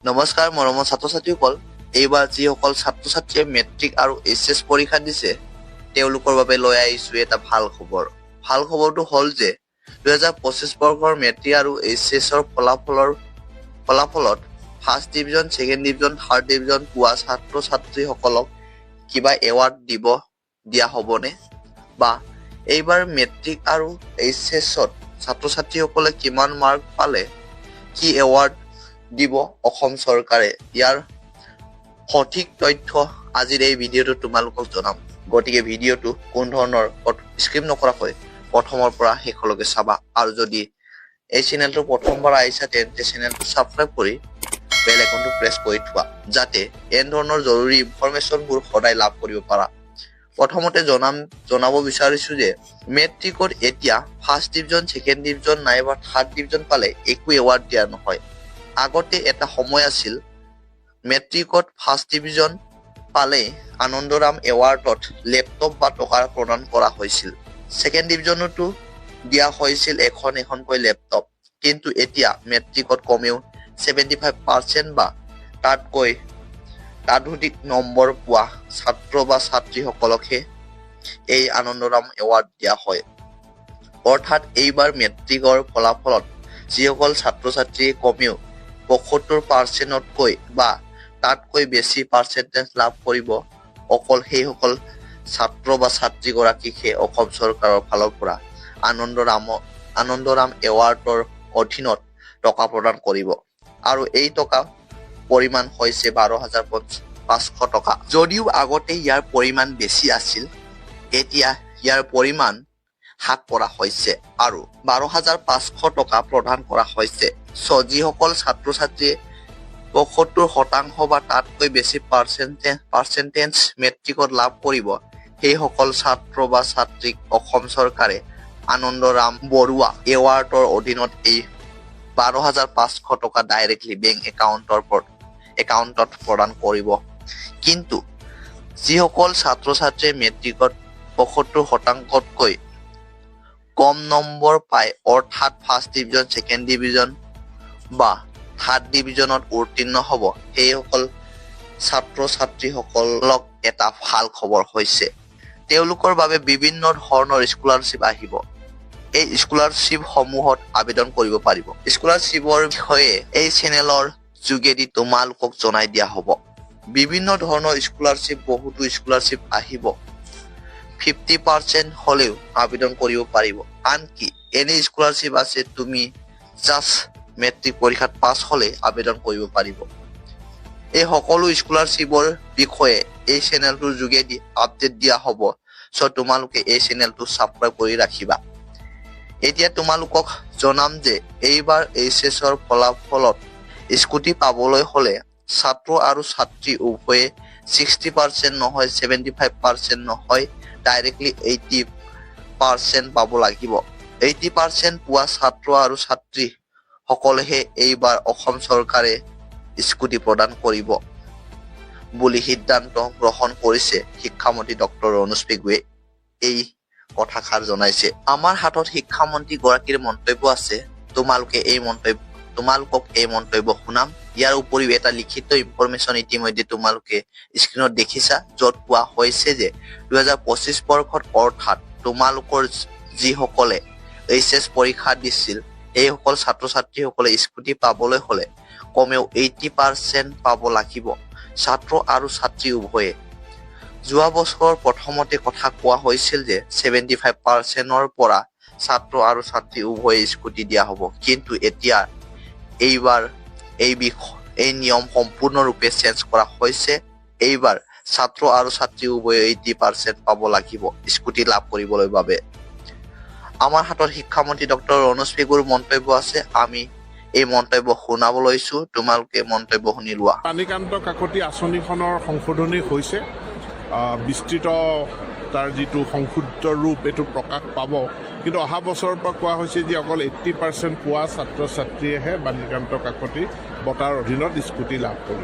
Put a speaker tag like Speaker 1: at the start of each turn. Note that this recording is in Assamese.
Speaker 1: নমস্কাৰ মৰমৰ ছাত্ৰ-ছাত্ৰীসকল, এইবাৰ যিসকল ছাত্ৰ-ছাত্ৰীয়ে মেট্ৰিক আৰু এইচএছ পৰীক্ষা দিছে তেওঁলোকৰ বাবে লৈ আহিছো এটা ভাল খবৰ। ভাল খবৰটো হ'ল যে 2025 বৰ্ষৰ মেট্ৰিক আৰু এইচএছৰ ফলাফলত first division, second division, third division পোৱা ছাত্ৰ-ছাত্ৰীসকলক কিবা এৱাৰ্ড দিয়া হ'বনে? বা এইবাৰ মেট্ৰিক আৰু এইচএছত ছাত্ৰ-ছাত্ৰীসকলে কিমান মাৰ্ক পালে কি এৱাৰ্ড দিব অসম চৰকাৰে? ইয়াৰ সঠিক তথ্য আজিৰ এই ভিডিঅ'টো তোমালোকক জনাম। গতিকে ভিডিঅ'টো কোন ধৰণৰ স্কিপ নকৰাকৈ প্ৰথমৰ পৰা শেষলৈকে চাবা। আৰু যদি এই চেনেলটো প্ৰথমবাৰ আহিছা তেন্তে চেনেলটো ছাবস্ক্ৰাইব কৰি বেল আইকনটো প্ৰেছ কৰি থোৱা, যাতে এনে ধৰণৰ জৰুৰী ইনফৰমেশ্যনবোৰ সদায় লাভ কৰিব পাৰা। প্ৰথমতে জনাব বিচাৰিছো যে মেট্ৰিকত এতিয়া ফাৰ্ষ্ট ডিভিজন, ছেকেণ্ড ডিভিজন নাইবা থাৰ্ড ডিভিজন পালে একো এৱাৰ্ড দিয়া নহয়। আগতে এটা সময় আছিল মেট্ৰিকত ফাৰ্ষ্ট ডিভিজন পালে আনন্দৰাম এৱাৰ্ডত লেপটপ বা টকা প্ৰদান কৰা হৈছিল। ছেকেণ্ড ডিভিজনতো দিয়া হৈছিল এখনকৈ লেপটপ। কিন্তু এতিয়া মেট্ৰিকত কমেও 75% বা তাতকৈ ততোধিক নম্বৰ পোৱা ছাত্ৰ বা ছাত্ৰীসকলকহে এই আনন্দৰাম এৱাৰ্ড দিয়া হয়। অৰ্থাৎ এইবাৰ মেট্ৰিকৰ ফলাফলত যিসকল ছাত্ৰ-ছাত্ৰীয়ে কমেও 75%তকৈ বা তাতকৈ বেছি পাৰ্চেণ্টেজ লাভ কৰিব, অকল সেইসকল ছাত্ৰ বা ছাত্ৰীগৰাকীকহে অসম চৰকাৰৰ ফালৰ পৰা আনন্দৰাম এৱাৰ্ডৰ অধীনত টকা প্ৰদান কৰিব। আৰু এই টকা পৰিমাণ হৈছে 12,500 টকা। যদিও আগতে ইয়াৰ পৰিমাণ বেছি আছিল, এতিয়া ইয়াৰ পৰিমাণ হ্ৰাস কৰা হৈছে আৰু 12,500 টকা প্ৰদান কৰা হৈছে। যিসকল ছাত্ৰ-ছাত্ৰীয়ে 75% বা তাতকৈ বেছি পাৰ্চেণ্টেজ মেট্ৰিকত লাভ কৰিব, সেইসকল ছাত্ৰ বা ছাত্ৰীক অসম চৰকাৰে আনন্দৰাম বৰুৱা এৱাৰ্ডৰ অধীনত এই 12,500 টকা ডাইৰেক্টলি বেংক একাউণ্টত প্ৰদান কৰিব। কিন্তু যিসকল ছাত্ৰ-ছাত্ৰীয়ে মেট্ৰিকত 75%তকৈ কম নম্বৰ পায়, অৰ্থাৎ ফাৰ্ষ্ট ডিভিজন, ছেকেণ্ড ডিভিজন বা থাৰ্ড ডিভিজনত উত্তীৰ্ণ হ'ব, সেইসকল ছাত্ৰ-ছাত্ৰীসকলক এটা ভাল খবৰ হৈছে তেওঁলোকৰ বাবে বিভিন্ন ধৰণৰ স্কলাৰশ্বিপ আহিব। এই স্কলাৰশ্বিপসমূহত আবেদন কৰিব পাৰিব। স্কলাৰশ্বিপৰ বিষয়ে এই চেনেলৰ যোগেদি তোমালোকক জনাই দিয়া হ'ব। বিভিন্ন ধৰণৰ বহুতো স্কলাৰশ্বিপ আহিব। 50% হ'লেও আবেদন কৰিব পাৰিব। আনকি এনে স্কলাৰশ্বিপ আছে তুমি জাষ্ট মেট্ৰিক পৰীক্ষাত পাছ হ'লে আবেদন কৰিব পাৰিব। এই সকলো স্কলাৰশ্বিপৰ বিষয়ে এই চেনেলটোৰ যোগেদি আপডেট দিয়া হ'ব। তোমালোকে এই চেনেলটো ছাবস্ক্ৰাইব কৰি ৰাখিবা। এতিয়া তোমালোকক জনাম যে এইবাৰ এইচএছৰ ফলাফলত স্কুটি পাবলৈ হ'লে ছাত্ৰ আৰু ছাত্ৰী উভয়ে 60% নহয়, 75% নহয়, ডাইৰেক্টলি 80% পাব লাগিব। 80% পোৱা ছাত্ৰ আৰু ছাত্ৰী সকলেহে এইবাৰ অসম চৰকাৰে স্কুটি প্ৰদান কৰিব বুলি সিদ্ধান্ত গ্ৰহণ কৰিছে শিক্ষামন্ত্ৰী ডক্টৰ অনুজ পেগুৱে। এই কথাষাৰ জনাইছে। আমাৰ হাতত শিক্ষামন্ত্ৰী গৰাকীৰ মন্তব্য আছে। তোমালোকক এই মন্তব্য শুনাম। ইয়াৰ উপৰিও এটা লিখিত ইনফৰমেশ্যন ইতিমধ্যে তোমালোকে স্ক্ৰীণত দেখিছা, য'ত কোৱা হৈছে যে 2025 বৰ্ষত, অৰ্থাৎ তোমালোকৰ যিসকলে এইচএছ পৰীক্ষা দিছিল, এইসকল ছাত্ৰ-ছাত্ৰীসকলে স্কুটি পাবলৈ হ'লে কমেও 80% পাব লাগিব, ছাত্ৰ আৰু ছাত্ৰী উভয়ে। যোৱা বছৰ প্ৰথমতে কথা কোৱা হৈছিল যে 75%ৰ পৰা ছাত্ৰ আৰু ছাত্ৰী উভয়ে স্কুটি দিয়া হ'ব। কিন্তু এতিয়া এইবাৰ এই নিয়ম সম্পূৰ্ণৰূপে চেঞ্জ কৰা হৈছে। এইবাৰ ছাত্ৰ আৰু ছাত্ৰী উভয়ে 80% পাব লাগিব স্কুটি লাভ কৰিবলৈ বাবে। আমাৰ হাতত শিক্ষামন্ত্ৰী ডক্টৰ অনুজ পেগুৰ মন্তব্য আছে। আমি এই মন্তব্য শুনাব লৈছো, তোমালোকে মন্তব্য শুনি লোৱা।
Speaker 2: পানীকান্ত কাকতি আঁচনিখনৰ সংশোধনী হৈছে। বিস্তৃত তাৰ যিটো সংশোধিত ৰূপ এইটো প্ৰকাশ পাব। কিন্তু অহা বছৰৰ পৰা কোৱা হৈছে যে অকল 80% পোৱা ছাত্ৰ ছাত্ৰীয়েহে পানীকান্ত কাকতি বঁটাৰ অধীনত স্কুটি লাভ কৰিব।